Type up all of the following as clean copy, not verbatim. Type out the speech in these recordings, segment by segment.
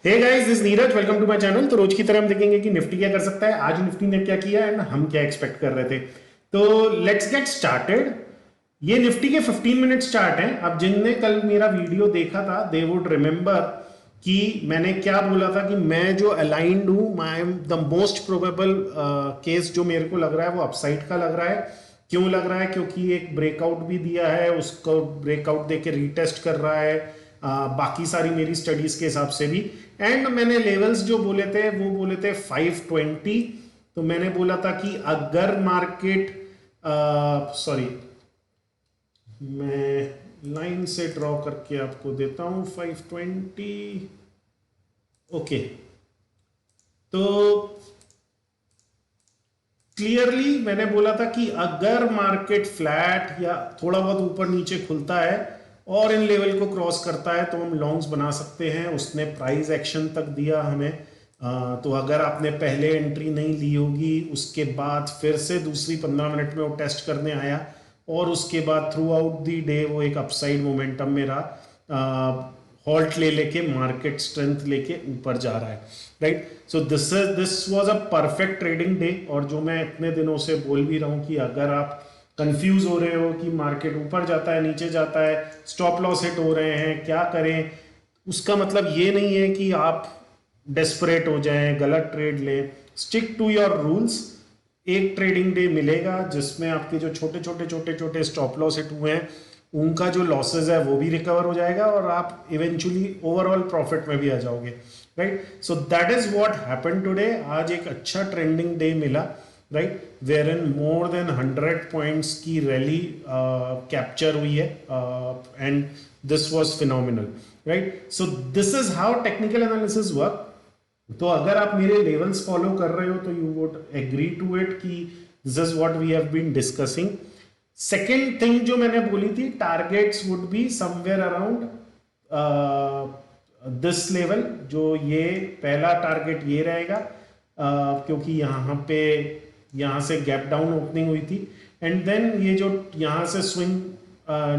Hey guys, this Neeraj, welcome to my channel. तो रोज की तरह हम देखेंगे कि निफ्टी क्या कर सकता है। आज निफ्टी ने क्या किया एंड हम क्या एक्सपेक्ट कर रहे थे। तो लेट्स गेट स्टार्टेड। ये निफ्टी के 15 मिनट चार्ट हैं। अब जिनने कल मेरा वीडियो देखा था दे वुड रिमेंबर कि मैंने क्या बोला था कि मैं जो अलाइंड हूं, I am the most probable case जो मेरे को लग रहा है वो अपसाइड का लग रहा है। क्यों लग रहा है? क्योंकि एक ब्रेकआउट भी दिया है, उसको ब्रेकआउट देके रीटेस्ट कर रहा है। बाकी सारी मेरी स्टडीज के हिसाब से भी। एंड मैंने लेवल्स जो बोले थे वो बोले थे 520। तो मैंने बोला था कि अगर मार्केट, सॉरी, मैं लाइन से ड्रॉ करके आपको देता हूं 520। ओके, तो क्लियरली मैंने बोला था कि अगर मार्केट फ्लैट या थोड़ा बहुत ऊपर नीचे खुलता है और इन लेवल को क्रॉस करता है तो हम लॉन्ग्स बना सकते हैं। उसने प्राइस एक्शन तक दिया हमें। तो अगर आपने पहले एंट्री नहीं ली होगी, उसके बाद फिर से दूसरी 15 मिनट में वो टेस्ट करने आया और उसके बाद थ्रू आउट दी डे वो एक अपसाइड मोमेंटम में रहा। हॉल्ट ले लेके मार्केट स्ट्रेंथ लेके ऊपर जा रहा है, right. So this was a perfect trading day. और जो मैं इतने दिनों से बोल भी रहा हूँ कि अगर आप कंफ्यूज हो रहे हो कि मार्केट ऊपर जाता है नीचे जाता है, स्टॉप लॉस हिट हो रहे हैं, क्या करें, उसका मतलब ये नहीं है कि आप डेस्परेट हो जाएं, गलत ट्रेड लें। Stick to your rules. एक ट्रेडिंग डे मिलेगा जिसमें आपके जो छोटे छोटे छोटे छोटे स्टॉप लॉस हिट हुए हैं उनका जो लॉसेज है वो भी रिकवर हो जाएगा और आप इवेंचुअली ओवरऑल प्रॉफिट में भी आ जाओगे, right. So that is what happened today. आज एक अच्छा ट्रेंडिंग डे मिला, right, where in more than 100 points की रैली कैप्चर हुई है and this was phenomenal, right. So this is how technical analysis work. तो अगर आप मेरे लेवल्स फॉलो कर रहे हो तो you would agree to it कि this is what we have been discussing. Second thing जो मैंने बोली थी, targets would be somewhere around this level. जो ये पहला टारगेट ये रहेगा, क्योंकि यहाँ पे यहाँ से गैप डाउन ओपनिंग हुई थी एंड देन ये जो यहाँ से स्विंग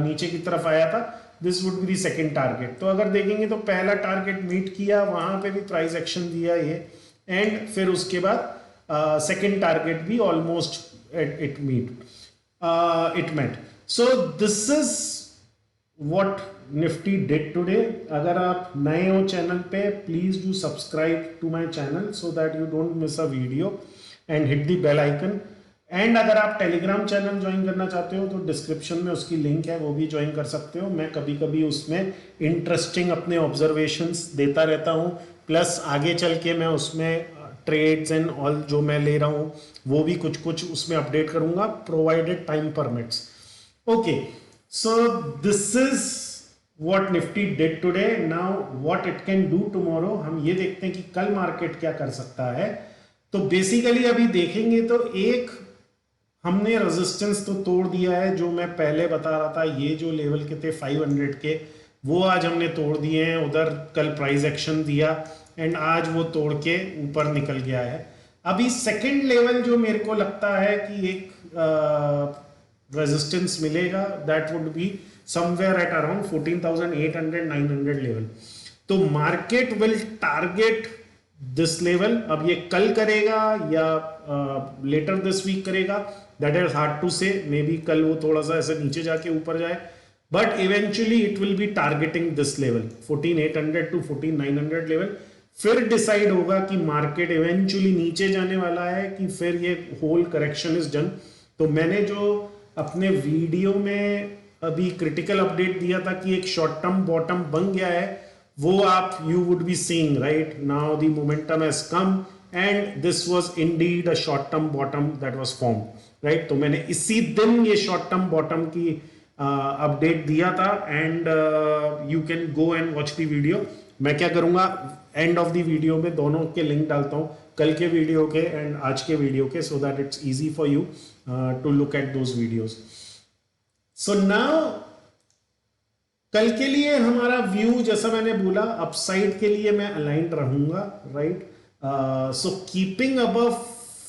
नीचे की तरफ आया था, this would be the second target. तो अगर देखेंगे तो पहला टारगेट मीट किया, वहां पे भी प्राइस एक्शन दिया ये, एंड फिर उसके बाद सेकेंड टारगेट भी almost it met. So this is what Nifty did today. अगर आप नए हो चैनल पे, please do subscribe to my channel so that you don't miss a video and hit the bell icon. And अगर आप Telegram channel join करना चाहते हो तो डिस्क्रिप्शन में उसकी लिंक है, वो भी ज्वाइन कर सकते हो। मैं कभी कभी उसमें इंटरेस्टिंग अपने ऑब्जर्वेशंस देता रहता हूँ, प्लस आगे चल के मैं उसमें ट्रेड्स एंड ऑल जो मैं ले रहा हूँ वो भी कुछ कुछ उसमें अपडेट करूंगा, provided time permits. Okay, so this is what Nifty did today. Now what it can do tomorrow, हम ये देखते हैं कि कल मार्केट क्या कर सकता है। तो बेसिकली अभी देखेंगे तो एक हमने रेजिस्टेंस तो तोड़ दिया है, जो मैं पहले बता रहा था, ये जो लेवल के थे 500 के, वो आज हमने तोड़ दिए हैं। उधर कल प्राइस एक्शन दिया एंड आज वो तोड़ के ऊपर निकल गया है। अभी सेकंड लेवल जो मेरे को लगता है कि एक रेजिस्टेंस मिलेगा, that would be somewhere at around 14,800-900 level. तो market will target this level. अब ये कल करेगा या लेटर दिस वीक करेगा, that is hard to say. May B कल वो थोड़ा सा ऐसे नीचे जाके ऊपर जाए, but eventually it will be targeting this level 14,800 to 14,900 level. फिर डिसाइड होगा कि मार्केट इवेंचुअली नीचे जाने वाला है कि फिर ये होल करेक्शन इज डन। तो मैंने जो अपने वीडियो में अभी क्रिटिकल अपडेट दिया था कि एक शॉर्ट टर्म बॉटम बन गया है, वो आप you would be seeing right now the momentum has come and this was indeed a short term bottom that was form, right. तो मैंने इसी दिन ये शॉर्ट टर्म बॉटम की अपडेट दिया था and you can go and watch the video. मैं क्या करूंगा, एंड ऑफ द वीडियो में दोनों के लिंक डालता हूं, कल के वीडियो के एंड आज के वीडियो के, so that it's easy for you to look at those videos. So now कल के लिए हमारा व्यू, जैसा मैंने बोला, अपसाइड के लिए मैं अलाइंड रहूंगा, right. So keeping above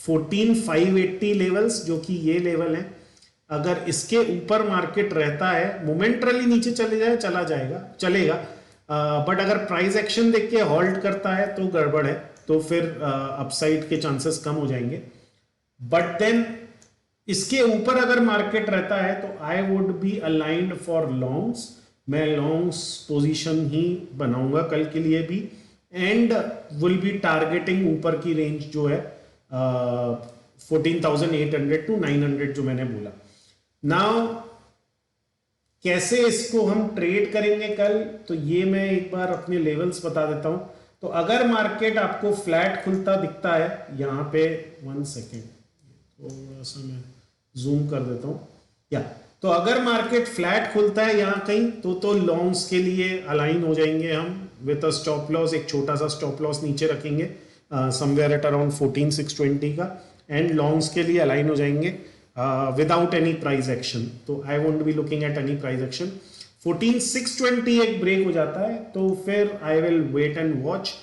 14,580 levels, जो कि ये लेवल है, अगर इसके ऊपर मार्केट रहता है, मोमेंटरली नीचे चले जाए चला जाएगा चलेगा, बट अगर प्राइस एक्शन देख के हॉल्ट करता है तो गड़बड़ है, तो फिर अपसाइड के चांसेस कम हो जाएंगे। बट देन इसके ऊपर अगर मार्केट रहता है तो आई would B aligned for longs, मैं लॉन्ग्स पोजीशन ही बनाऊंगा कल के लिए भी, एंड विल बी टारगेटिंग ऊपर की रेंज जो है 14,800 टू 900 जो मैंने बोला। नाउ कैसे इसको हम ट्रेड करेंगे कल, तो ये मैं एक बार अपने लेवल्स बता देता हूं। तो अगर मार्केट आपको फ्लैट खुलता दिखता है यहां पे, 1 सेकेंड थोड़ा सा मैं जूम कर देता हूं, या तो अगर मार्केट फ्लैट खुलता है यहां कहीं तो लॉन्ग्स के लिए अलाइन हो जाएंगे हम विद अ स्टॉप लॉस, एक छोटा सा स्टॉप लॉस नीचे रखेंगे समवेयर एट अराउंड 14,620 का, एंड लॉन्ग्स के लिए अलाइन हो जाएंगे विदाउट एनी प्राइस एक्शन। तो I won't be looking at any price action. 14,620 एक ब्रेक हो जाता है तो फिर I will wait and watch.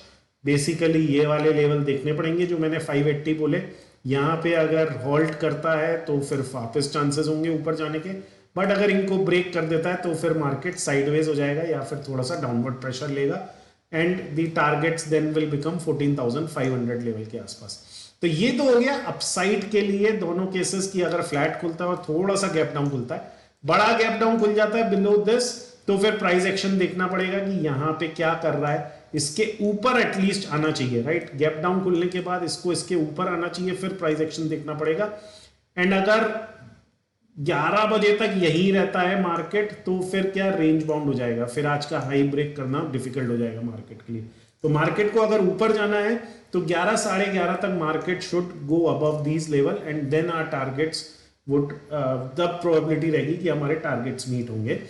Basically ये वाले लेवल देखने पड़ेंगे जो मैंने 580 बोले, यहाँ पे अगर होल्ड करता है तो फिर वापस चांसेस होंगे ऊपर जाने के, बट अगर इनको ब्रेक कर देता है तो फिर मार्केट साइडवेज हो जाएगा या फिर थोड़ा सा डाउनवर्ड प्रेशर लेगा, and the targets then will become 14,500 level के आसपास। तो ये तो हो गया अपसाइड के लिए दोनों केसेस की, अगर फ्लैट खुलता है और थोड़ा सा गैप डाउन खुलता है, बड़ा गैप डाउन खुल जाता है बिलो दिस, तो फिर प्राइस एक्शन देखना पड़ेगा कि यहां पे क्या कर रहा है, इसके ऊपर एटलीस्ट आना चाहिए, राइट। गैप डाउन खुलने के बाद इसको इसके ऊपर आना चाहिए, फिर प्राइस एक्शन देखना पड़ेगा। एंड अगर 11 बजे तक यही रहता है मार्केट तो फिर क्या रेंज बाउंड हो जाएगा, फिर आज का हाई ब्रेक करना डिफिकल्ट हो जाएगा मार्केट के लिए। तो मार्केट को अगर ऊपर जाना है तो 11 साढ़े 11 तक market should go above these level, and then our targets would, तब प्रोबेबिलिटी रहेगी कि हमारे टारगेट्स मीट होंगे।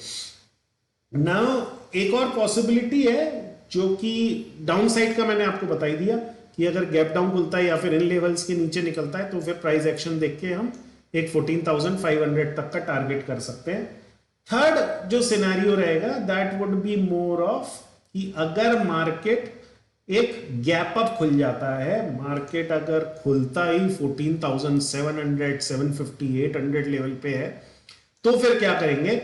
नाउ एक और पॉसिबिलिटी है जो कि डाउन साइड का मैंने आपको बता ही दिया कि अगर गैप डाउन खुलता है या फिर इन लेवल्स के नीचे निकलता है तो फिर प्राइस एक्शन देख के हम एक 14,500 तक का टारगेट कर सकते हैं। थर्ड जो सिनेरियो रहेगा that would be more of कि अगर मार्केट एक गैप अप खुल जाता है, मार्केट अगर खुलता ही 14,700 750 800 लेवल पे है तो फिर क्या करेंगे,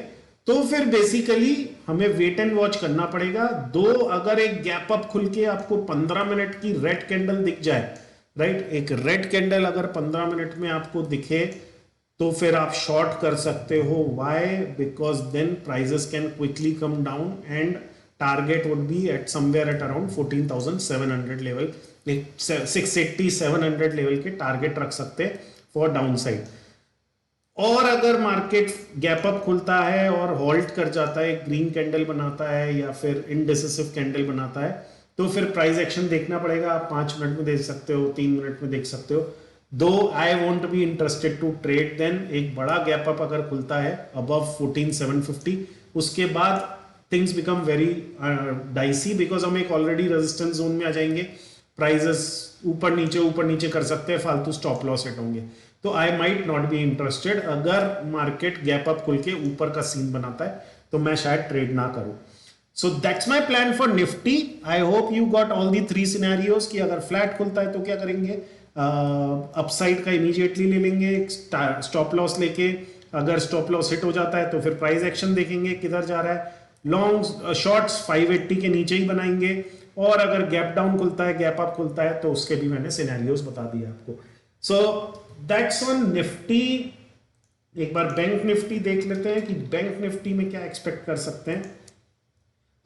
तो फिर बेसिकली हमें वेट एंड वॉच करना पड़ेगा। दो अगर एक गैप अप खुल के आपको 15 मिनट की रेड कैंडल दिख जाए, राइट, एक रेड कैंडल अगर 15 मिनट में आपको दिखे तो फिर आप शॉर्ट कर सकते हो। Why? Because then prices can quickly come down and target would be at somewhere at around 14,700 level, 680 700 level के टारगेट रख सकते हैं फॉर डाउन साइड। और अगर मार्केट गैप अप खुलता है और होल्ड कर जाता है, ग्रीन कैंडल बनाता है या फिर इनडिसिसिव कैंडल बनाता है, तो फिर प्राइस एक्शन देखना पड़ेगा। आप 5 मिनट में देख सकते हो, 3 मिनट में देख सकते हो। Though I won't be interested to trade then एक बड़ा गैप अप अगर खुलता है अबव 14,750, उसके बाद things become very dicey, because हम एक ऑलरेडी रेजिस्टेंस जोन में आ जाएंगे, प्राइजेस ऊपर नीचे कर सकते हैं, फालतू स्टॉप लॉस हिट होंगे। तो I might not be interested. अगर मार्केट गैप अप खुल के ऊपर का सीन बनाता है तो मैं शायद ट्रेड ना करूं। So that's my plan for Nifty. I hope you got all the 3 scenarios कि अगर फ्लैट खुलता है तो क्या करेंगे, अपसाइड का इमीडिएटली ले लेंगे स्टॉप लॉस लेके, अगर स्टॉप लॉस हिट हो जाता है तो फिर प्राइस एक्शन देखेंगे किधर जा रहा है, लॉन्ग शॉर्ट्स 580 के नीचे ही बनाएंगे, और अगर गैप डाउन खुलता है, गैप अप खुलता है तो उसके भी मैंने सिनेरियोज बता दिए आपको। So that's on Nifty. एक बार बैंक निफ्टी देख लेते हैं कि बैंक निफ्टी में क्या एक्सपेक्ट कर सकते हैं।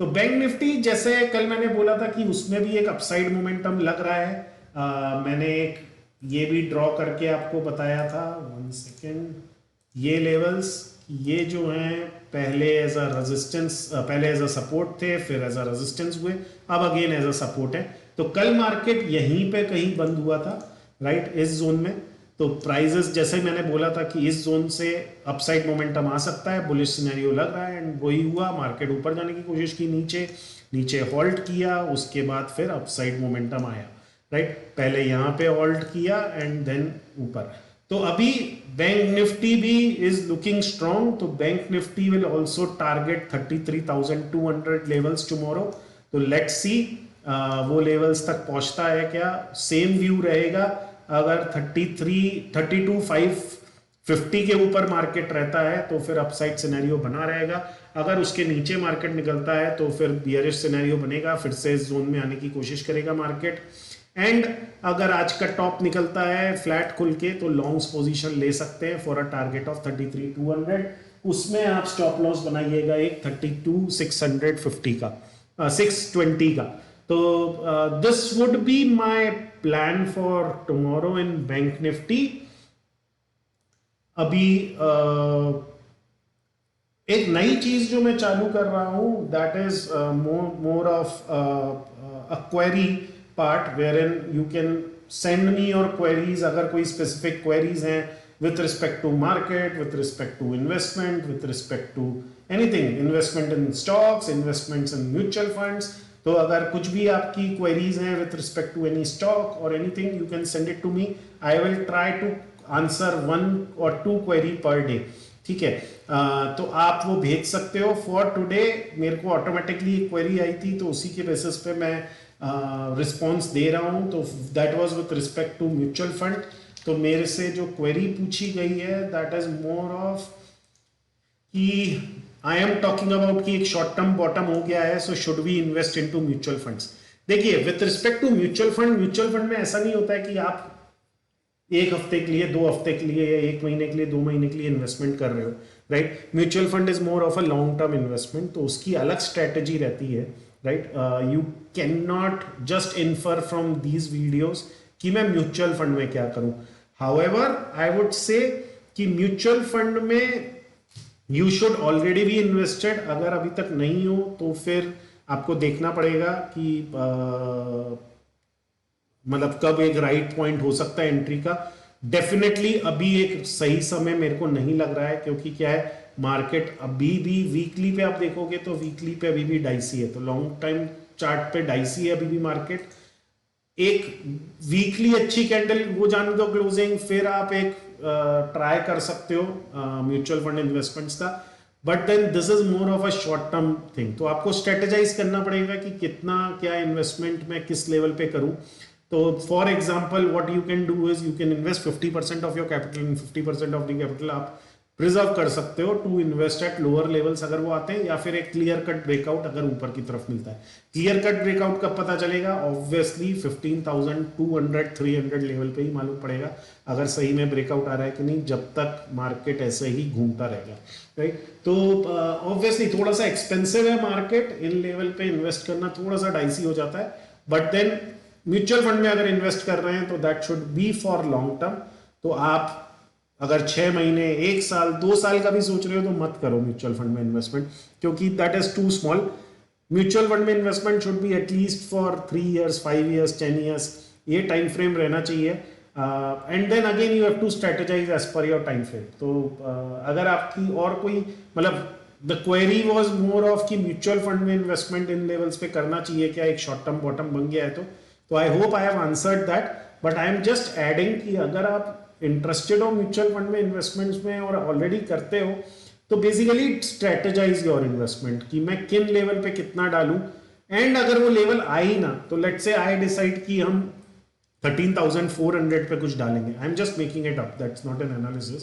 तो बैंक निफ्टी जैसे कल मैंने बोला था कि उसमें भी एक अपसाइड मोमेंटम लग रहा है। मैंने एक ये भी ड्रॉ करके आपको बताया था, 1 सेकेंड, ये लेवल्स ये जो हैं पहले एज अ रेजिस्टेंस, पहले एज अ सपोर्ट थे, फिर एज अ रेजिस्टेंस हुए, अब अगेन एज अ सपोर्ट है। तो कल मार्केट यहीं पे कहीं बंद हुआ था, राइट, इस जोन में। तो प्राइजेस जैसे मैंने बोला था कि इस जोन से अपसाइड मोमेंटम आ सकता है, बुलिश सिनेरियो लग रहा है, एंड वही हुआ। मार्केट ऊपर जाने की कोशिश की, नीचे होल्ड किया, उसके बाद फिर अपसाइड मोमेंटम आया, राइट। पहले यहाँ पे होल्ड किया एंड देन ऊपर। तो अभी बैंक निफ्टी भी इज लुकिंग स्ट्रॉन्ग। तो bank Nifty will also target 33,200 levels tomorrow. तो लेट्स सी वो लेवल्स तक पहुंचता है क्या। सेम व्यू रहेगा, अगर 32,550 के ऊपर मार्केट रहता है तो फिर अपसाइड सिनेरियो बना रहेगा। अगर उसके नीचे मार्केट निकलता है तो फिर बियरिश सिनेरियो बनेगा, फिर से इस जोन में आने की कोशिश करेगा मार्केट। एंड अगर आज का टॉप निकलता है फ्लैट खुल के तो लॉन्ग्स पोजीशन ले सकते हैं फॉर अ टारगेट ऑफ 33,200। उसमें आप स्टॉप लॉस बनाइएगा एक 32,650 का, 620 का। तो this would be my plan for tomorrow in bank Nifty. अभी एक नई चीज जो मैं चालू कर रहा हूं, that is more of a query part where in you can send me your queries. अगर कोई स्पेसिफिक क्वेरीज हैं with respect to market, with respect to investment, with respect to anything, investment in stocks, investments in mutual funds, तो अगर कुछ भी आपकी queries हैं with respect to any stock or anything, you can send it to me. I will try to answer 1 or 2 query per day. ठीक है, तो आप वो भेज सकते हो। फॉर टुडे मेरे को ऑटोमेटिकली एक क्वेरी आई थी तो उसी के बेसिस पे मैं रिस्पॉन्स दे रहा हूँ। तो that was with respect to mutual fund. तो मेरे से जो क्वेरी पूछी गई है दैट इज मोर ऑफ कि आई एम टॉकिंग अबाउट कि एक शॉर्ट टर्म बॉटम हो गया है, so should we invest into mutual funds. देखिए with respect to mutual fund में ऐसा नहीं होता है कि आप एक हफ्ते के लिए, 2 हफ्ते के लिए या 1 महीने के लिए, 2 महीने के लिए इन्वेस्टमेंट कर रहे हो, right. Mutual fund is more of a long term investment, तो उसकी अलग स्ट्रेटेजी रहती है, right. You can not just infer from these videos कि मैं म्यूचुअल फंड में क्या करूं। हाउएवर आई वुड से कि म्यूचुअल फंड में you should already be invested. अगर अभी तक नहीं हो तो फिर आपको देखना पड़ेगा कि मतलब कब एक राइट पॉइंट हो सकता है एंट्री का। डेफिनेटली अभी एक सही समय मेरे को नहीं लग रहा है, क्योंकि क्या है, मार्केट अभी भी वीकली पे आप देखोगे तो वीकली पे अभी भी डाइसी है, तो लॉन्ग टाइम चार्ट पे डाइसी है अभी भी मार्केट। एक वीकली अच्छी कैंडल वो जाने दो क्लोजिंग, फिर आप एक ट्राई कर सकते हो म्यूचुअल फंड इन्वेस्टमेंट्स का, but then this is more of a short term thing. तो आपको स्ट्रेटेजाइज करना पड़ेगा कि कितना क्या इन्वेस्टमेंट मैं किस लेवल पे करूं। तो for example what you can do is you can invest 50% of your capital and 50% of the capital आप प्रिजर्व कर सकते हो to invest at lower levels अगर वो आते हैं, या फिर एक क्लियर कट ब्रेकआउट अगर ऊपर की तरफ मिलता है। क्लियर कट ब्रेकआउट कब पता चलेगा? ऑब्वियसली 15,200 300 लेवल पे ही मालूम पड़ेगा अगर सही में ब्रेकआउट आ रहा है कि नहीं, जब तक मार्केट ऐसे ही घूमता रहेगा, राइट। तो ऑब्वियसली थोड़ा सा एक्सपेंसिव है मार्केट, इन लेवल पे इन्वेस्ट करना थोड़ा सा डाइसी हो जाता है, बट देन म्यूचुअल फंड में अगर इन्वेस्ट कर रहे हैं तो that should be for long term. तो आप अगर 6 महीने, 1 साल, 2 साल का भी सोच रहे हो तो मत करो म्यूचुअल फंड में इन्वेस्टमेंट, क्योंकि that is too small. Mutual fund में investment should be at least for 3 years, 5 years, 10 years, ये टाइम फ्रेम रहना चाहिए। And then again you have to strategize as per your time frame. तो अगर आपकी और कोई मतलब the query was more of कि म्यूचुअल फंड में इन्वेस्टमेंट इन लेवल्स पे करना चाहिए क्या, एक शॉर्ट टर्म बॉटम बन गया है तो I hope I have answered that. But I am just adding कि अगर आप इंटरेस्टेड हो म्यूचुअल फंड में इन्वेस्टमेंट्स में और ऑलरेडी करते हो तो बेसिकली स्ट्रेटेजाइज योर इन्वेस्टमेंट कि मैं किन लेवल पे कितना डालूं। एंड अगर वो लेवल आई ना तो लेट से आई डिसाइड कि हम 13,400 पे कुछ डालेंगे, I am just making it up, that's not an analysis.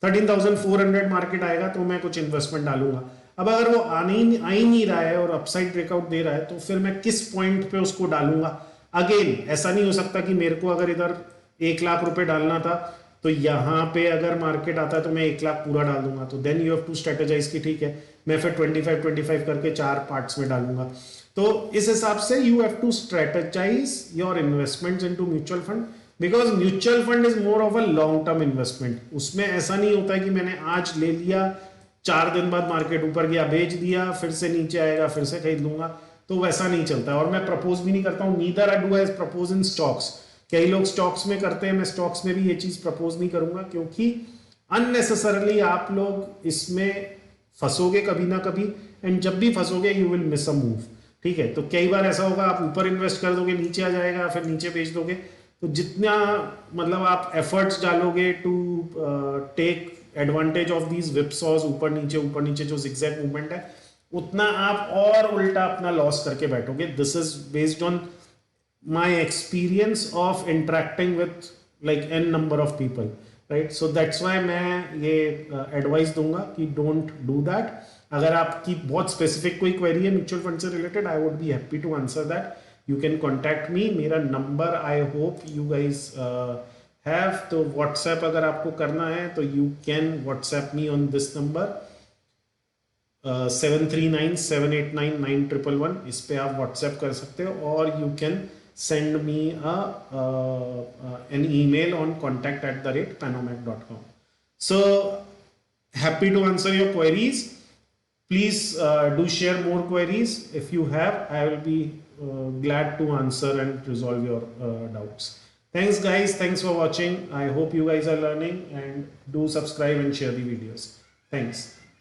13,400 market आएगा तो मैं कुछ इन्वेस्टमेंट डालूंगा। अब अगर वो आ ही नहीं रहा है और अपसाइड ब्रेकआउट दे रहा है तो फिर मैं किस पॉइंट पे उसको डालूंगा। अगेन ऐसा नहीं हो सकता कि मेरे को अगर इधर 1 लाख रुपए डालना था तो यहाँ पे अगर मार्केट आता है तो मैं 1 लाख पूरा डाल दूंगा। तो then you have to strategize कि ठीक है मैं फिर 25-25 करके 4 पार्ट्स में डालूंगा। तो इस हिसाब से you have to strategize your investments into mutual fund, because mutual fund is more of a long term investment. उसमें ऐसा नहीं होता है कि मैंने आज ले लिया, 4 दिन बाद मार्केट ऊपर गया बेच दिया, फिर से नीचे आएगा फिर से खरीद लूंगा, तो वैसा नहीं चलता है। और मैं प्रपोज भी नहीं करता हूँ, neither I do as propose in stocks. कई लोग स्टॉक्स में करते हैं, मैं स्टॉक्स में भी ये चीज प्रपोज नहीं करूंगा, क्योंकि अननेसेसरली आप लोग इसमें फंसोगे कभी ना कभी, एंड जब भी फंसोगे you will miss a move. ठीक है, तो कई बार ऐसा होगा आप ऊपर इन्वेस्ट कर दोगे, नीचे आ जाएगा, फिर नीचे बेच दोगे। तो जितना मतलब आप एफर्ट्स डालोगे to take advantage of these whipsaws, ऊपर नीचे जो जिगजैग मूवमेंट है, उतना आप और उल्टा अपना लॉस करके बैठोगे। This is based on my experience of interacting with like n number of people, right? So that's why मैं ये advice दूंगा कि don't do that, अगर आपकी बहुत स्पेसिफिक कोई क्वेरी है म्यूचुअल फंड से related, I would be happy to answer that. You can contact me. मेरा number I hope you guys have. तो व्हाट्सएप अगर आपको करना है तो you can WhatsApp me on this number 7397899111. इस पे आप व्हाट्सएप कर सकते हो, और you can send me an email on contact@panomac.com. So happy to answer your queries. Please do share more queries if you have. I will be glad to answer and resolve your doubts. Thanks guys, thanks for watching. I hope you guys are learning, and do subscribe and share the videos. Thanks.